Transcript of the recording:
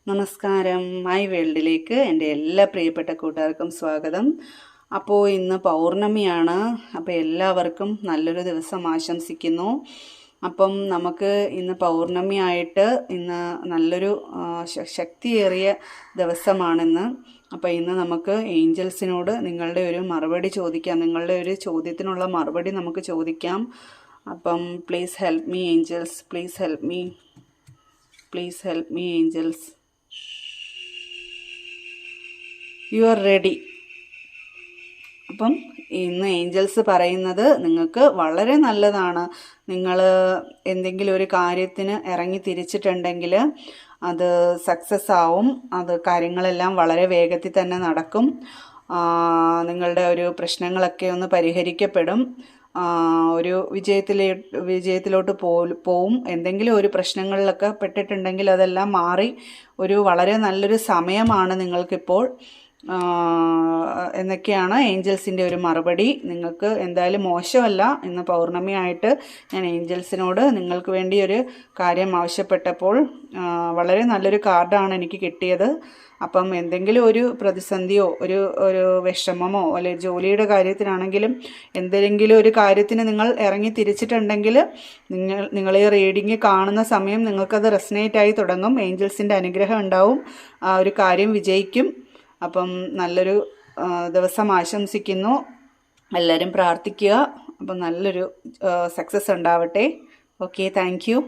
നമസ്കാരം. മൈ വേൾഡിലേക്ക് എൻ്റെ എല്ലാ പ്രിയപ്പെട്ട കൂട്ടുകാർക്കും സ്വാഗതം. അപ്പോൾ ഇന്ന് പൗർണമിയാണ്. അപ്പോൾ എല്ലാവർക്കും നല്ലൊരു ദിവസം ആശംസിക്കുന്നു. അപ്പം നമുക്ക് ഇന്ന് പൗർണമിയായിട്ട് ഇന്ന് നല്ലൊരു ശക്തിയേറിയ ദിവസമാണിന്ന്. അപ്പോൾ ഇന്ന് നമുക്ക് ഏഞ്ചൽസിനോട് നിങ്ങളുടെ ഒരു മറുപടി ചോദിക്കാം. നിങ്ങളുടെ ഒരു ചോദ്യത്തിനുള്ള മറുപടി നമുക്ക് ചോദിക്കാം. അപ്പം please help me angels, please help me, please help me angels. You are ready. അപ്പം ഇന്ന് ഏഞ്ചൽസ് പറയുന്നത് നിങ്ങൾക്ക് വളരെ നല്ലതാണ്. നിങ്ങൾ എന്തെങ്കിലും ഒരു കാര്യത്തിന് ഇറങ്ങി തിരിച്ചിട്ടുണ്ടെങ്കിൽ അത് സക്സസ് ആവും. അത് കാര്യങ്ങളെല്ലാം വളരെ വേഗത്തിൽ തന്നെ നടക്കും. നിങ്ങളുടെ ഒരു പ്രശ്നങ്ങളൊക്കെ ഒന്ന് പരിഹരിക്കപ്പെടും. ഒരു വിജയത്തിലോട്ട് പോവും. എന്തെങ്കിലും ഒരു പ്രശ്നങ്ങളിലൊക്കെ പെട്ടിട്ടുണ്ടെങ്കിൽ അതെല്ലാം മാറി ഒരു വളരെ നല്ലൊരു സമയമാണ് നിങ്ങൾക്കിപ്പോൾ എന്നൊക്കെയാണ് ഏഞ്ചൽസിൻ്റെ ഒരു മറുപടി. നിങ്ങൾക്ക് എന്തായാലും മോശമല്ല. ഇന്ന് പൗർണമിയായിട്ട് ഞാൻ ഏഞ്ചൽസിനോട് നിങ്ങൾക്ക് വേണ്ടി ഒരു കാര്യം ആവശ്യപ്പെട്ടപ്പോൾ വളരെ നല്ലൊരു കാർഡാണ് എനിക്ക് കിട്ടിയത്. അപ്പം എന്തെങ്കിലും ഒരു പ്രതിസന്ധിയോ ഒരു വിഷമമോ അല്ലെങ്കിൽ ജോലിയുടെ കാര്യത്തിനാണെങ്കിലും എന്തെങ്കിലും ഒരു കാര്യത്തിന് നിങ്ങൾ ഇറങ്ങി തിരിച്ചിട്ടുണ്ടെങ്കിൽ നിങ്ങൾ ഈ റീഡിങ് കാണുന്ന സമയം നിങ്ങൾക്കത് റെസനേറ്റായി തുടങ്ങും. ഏഞ്ചൽസിൻ്റെ അനുഗ്രഹം ഉണ്ടാവും. ആ ഒരു കാര്യം വിജയിക്കും. അപ്പം നല്ലൊരു ദിവസം ആശംസിക്കുന്നു. എല്ലാവരും പ്രാർത്ഥിക്കുക. അപ്പം നല്ലൊരു സക്സസ് ഉണ്ടാവട്ടെ. Okay, thank you.